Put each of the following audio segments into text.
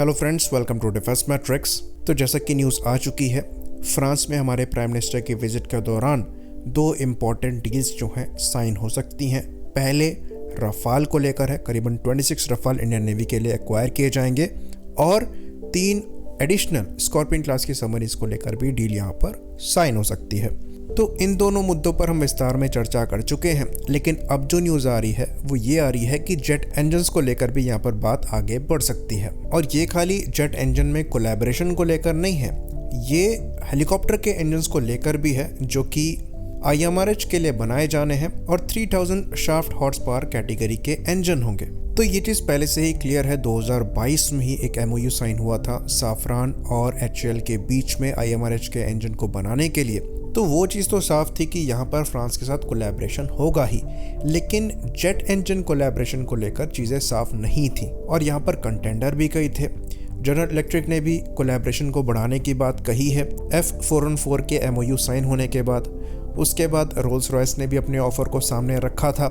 Hello friends, welcome to defence matrix. तो जैसा कि न्यूज़ आ चुकी है, फ्रांस में हमारे प्राइम मिनिस्टर की विजिट के दौरान दो इम्पॉर्टेंट डील्स जो हैं साइन हो सकती हैं। पहले रफाल को लेकर है, करीबन 26 रफाल इंडियन नेवी के लिए एक्वायर किए जाएंगे और 3 एडिशनल स्कॉर्पियन क्लास की सबमरीन्स को लेकर भी डील यहाँ पर साइन हो सकती है। तो इन दोनों मुद्दों पर हम विस्तार में चर्चा कर चुके हैं, लेकिन अब जो न्यूज़ आ रही है वो ये आ रही है कि जेट इंजन्स को लेकर भी यहाँ पर बात आगे बढ़ सकती है। और ये खाली जेट इंजन में कोलैबोरेशन को लेकर नहीं है, ये हेलीकॉप्टर के इंजन्स को लेकर भी है, जो कि IMRH के लिए बनाए जाने हैं और 3000 शाफ्ट हॉर्स पावर कैटेगरी के इंजन होंगे। तो ये चीज़ पहले से ही क्लियर है। 2022 में ही एक MOU साइन हुआ था साफरान और HAL के बीच में IMRH के इंजन को बनाने के लिए। तो वो चीज़ तो साफ थी कि यहाँ पर फ्रांस के साथ कोलैबोरेशन होगा ही, लेकिन जेट इंजन कोलैबोरेशन को लेकर चीज़ें साफ नहीं थी और यहाँ पर कंटेंडर भी कई थे। जनरल इलेक्ट्रिक ने भी कोलैबोरेशन को बढ़ाने की बात कही है F414 के MOU साइन होने के बाद। उसके बाद रोल्स रॉयस ने भी अपने ऑफर को सामने रखा था,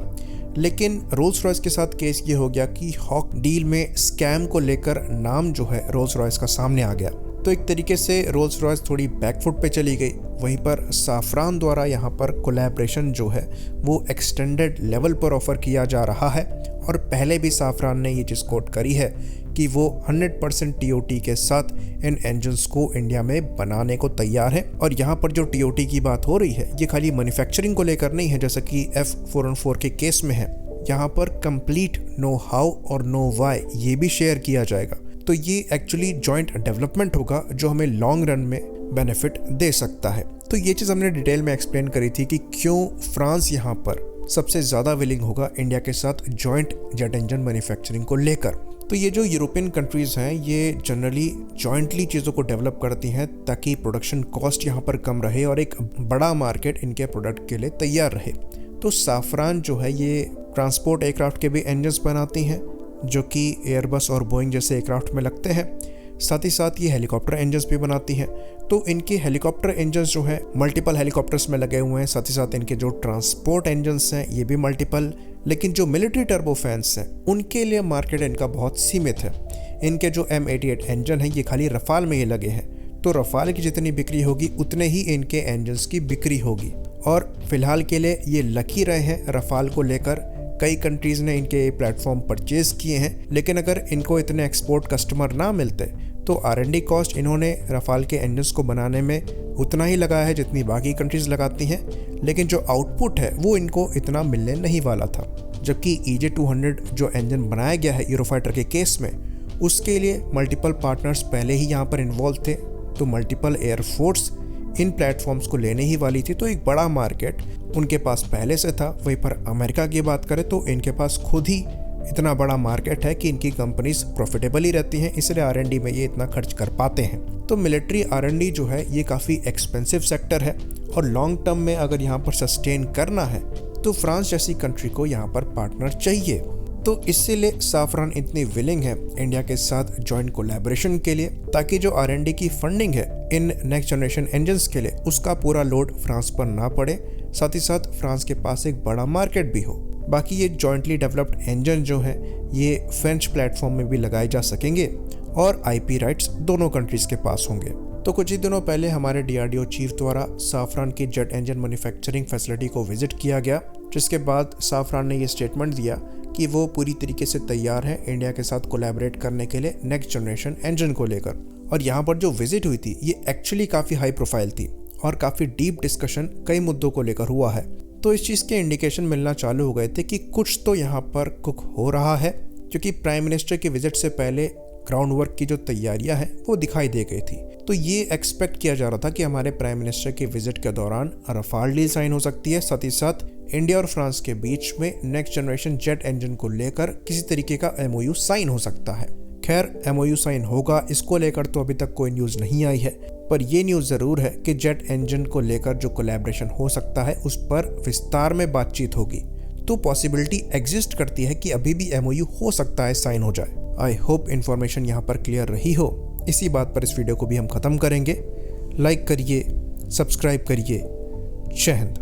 लेकिन रोल्स रॉयस के साथ केस ये हो गया कि हॉक डील में स्कैम को लेकर नाम जो है रोल्स रॉयस का सामने आ गया। तो एक तरीके से रोल्स रॉयस थोड़ी बैकफुट पे चली गई। वहीं पर साफरान द्वारा यहाँ पर कोलैबोरेशन जो है वो एक्सटेंडेड लेवल पर ऑफर किया जा रहा है और पहले भी साफरान ने ये चीज़ कोट करी है कि वो 100% TOT के साथ इन इंजन्स को इंडिया में बनाने को तैयार है। और यहाँ पर जो TOT की बात हो रही है ये खाली मैन्युफैक्चरिंग को लेकर नहीं है, जैसा कि F414 के केस में है। यहाँ पर कंप्लीट नो हाउ और नो वाई ये भी शेयर किया जाएगा। तो ये एक्चुअली जॉइंट डेवलपमेंट होगा जो हमें लॉन्ग रन में बेनिफिट दे सकता है। तो ये चीज़ हमने डिटेल में एक्सप्लेन करी थी कि क्यों फ्रांस यहाँ पर सबसे ज़्यादा विलिंग होगा इंडिया के साथ जॉइंट जेट इंजन मैन्युफैक्चरिंग को लेकर। तो ये जो यूरोपियन कंट्रीज़ हैं ये जनरली जॉइंटली चीज़ों को डेवलप करती हैं ताकि प्रोडक्शन कॉस्ट यहाँ पर कम रहे और एक बड़ा मार्केट इनके प्रोडक्ट के लिए तैयार रहे। तो साफरान जो है ये ट्रांसपोर्ट एयरक्राफ्ट के भी इंजन्स बनाती हैं जो कि एयरबस और बोइंग जैसे एयरक्राफ्ट में लगते हैं। साथ ही साथ ये हेलीकॉप्टर इंजन्स भी बनाती हैं। तो इनके हेलीकॉप्टर इंजन्स जो है मल्टीपल हेलीकॉप्टर्स में लगे हुए हैं। साथ ही साथ इनके जो ट्रांसपोर्ट इंजन्स हैं ये भी मल्टीपल, लेकिन जो मिलिट्री टर्बोफैन्स हैं उनके लिए मार्केट इनका बहुत सीमित है। इनके जो M88 इंजन है ये खाली रफाल में ही लगे हैं, तो रफाल की जितनी बिक्री होगी उतने ही इनके इंजन्स की बिक्री होगी। और फिलहाल के लिए ये लग ही रहे हैं रफाल को लेकर। कई कंट्रीज़ ने इनके प्लेटफॉर्म परचेज़ किए हैं, लेकिन अगर इनको इतने एक्सपोर्ट कस्टमर ना मिलते तो R&D कॉस्ट इन्होंने रफाल के इंजन्स को बनाने में उतना ही लगाया है जितनी बाकी कंट्रीज़ लगाती हैं, लेकिन जो आउटपुट है वो इनको इतना मिलने नहीं वाला था। जबकि EJ200 जो इंजन बनाया गया है यूरोफाइटर के केस में, उसके लिए मल्टीपल पार्टनर्स पहले ही यहाँ पर इन्वॉल्व थे। तो मल्टीपल एयरफोर्स इन प्लेटफॉर्म्स को लेने ही वाली थी, तो एक बड़ा मार्केट उनके पास पहले से था। वहीं पर अमेरिका की बात करें तो इनके पास खुद ही इतना बड़ा मार्केट है कि इनकी कंपनीज प्रॉफिटेबल ही रहती हैं, इसलिए R&D में ये इतना खर्च कर पाते हैं। तो मिलिट्री R&D जो है ये काफ़ी एक्सपेंसिव सेक्टर है और लॉन्ग टर्म में अगर यहाँ पर सस्टेन करना है तो फ्रांस जैसी कंट्री को यहाँ पर पार्टनर चाहिए। तो इसीलिए साफरान इतनी विलिंग है इंडिया के साथ जॉइंट कोलैबोरेशन के लिए, ताकि जो R&D की फंडिंग है इन नेक्स्ट जनरेशन इंजन्स के लिए उसका पूरा लोड फ्रांस पर ना पड़े। साथ ही साथ फ्रांस के पास एक बड़ा मार्केट भी हो। बाकी ये जॉइंटली डेवलप्ड इंजन जो है ये फ्रेंच प्लेटफॉर्म में भी लगाए जा सकेंगे और IP राइट्स दोनों कंट्रीज़ के पास होंगे। तो कुछ ही दिनों पहले हमारे DRDO चीफ द्वारा साफरान की जेट इंजन मैन्युफैक्चरिंग फैसिलिटी को विजिट किया गया, जिसके बाद साफरान ने ये स्टेटमेंट दिया कि वो पूरी तरीके से तैयार है इंडिया के साथ कोलैबोरेट करने के लिए नेक्स्ट जनरेशन इंजन को लेकर। और यहाँ पर जो विजिट हुई थी ये एक्चुअली काफ़ी हाई प्रोफाइल थी और काफ़ी डीप डिस्कशन कई मुद्दों को लेकर हुआ है। तो इस चीज़ के इंडिकेशन मिलना चालू हो गए थे कि कुछ तो यहाँ पर कुक हो रहा है, क्योंकि प्राइम मिनिस्टर की विजिट से पहले ग्राउंड वर्क की जो तैयारियां हैं वो दिखाई दे गई थी। तो ये एक्सपेक्ट किया जा रहा था कि हमारे प्राइम मिनिस्टर की विजिट के दौरान रफाल डील साइन हो सकती है। साथ ही साथ इंडिया और फ्रांस के बीच में नेक्स्ट जनरेशन जेट इंजन को लेकर किसी तरीके का MOU साइन हो सकता है। खैर MOU साइन होगा इसको लेकर तो अभी तक कोई न्यूज़ नहीं आई है, पर यह न्यूज़ ज़रूर है कि जेट इंजन को लेकर जो कोलैबोरेशन हो सकता है उस पर विस्तार में बातचीत होगी। तो पॉसिबिलिटी एग्जिस्ट करती है कि अभी भी MOU हो सकता है साइन हो जाए। आई होप इन्फॉर्मेशन यहाँ पर क्लियर रही हो। इसी बात पर इस वीडियो को भी हम ख़त्म करेंगे। लाइक करिए, सब्सक्राइब करिए। जय हिंद।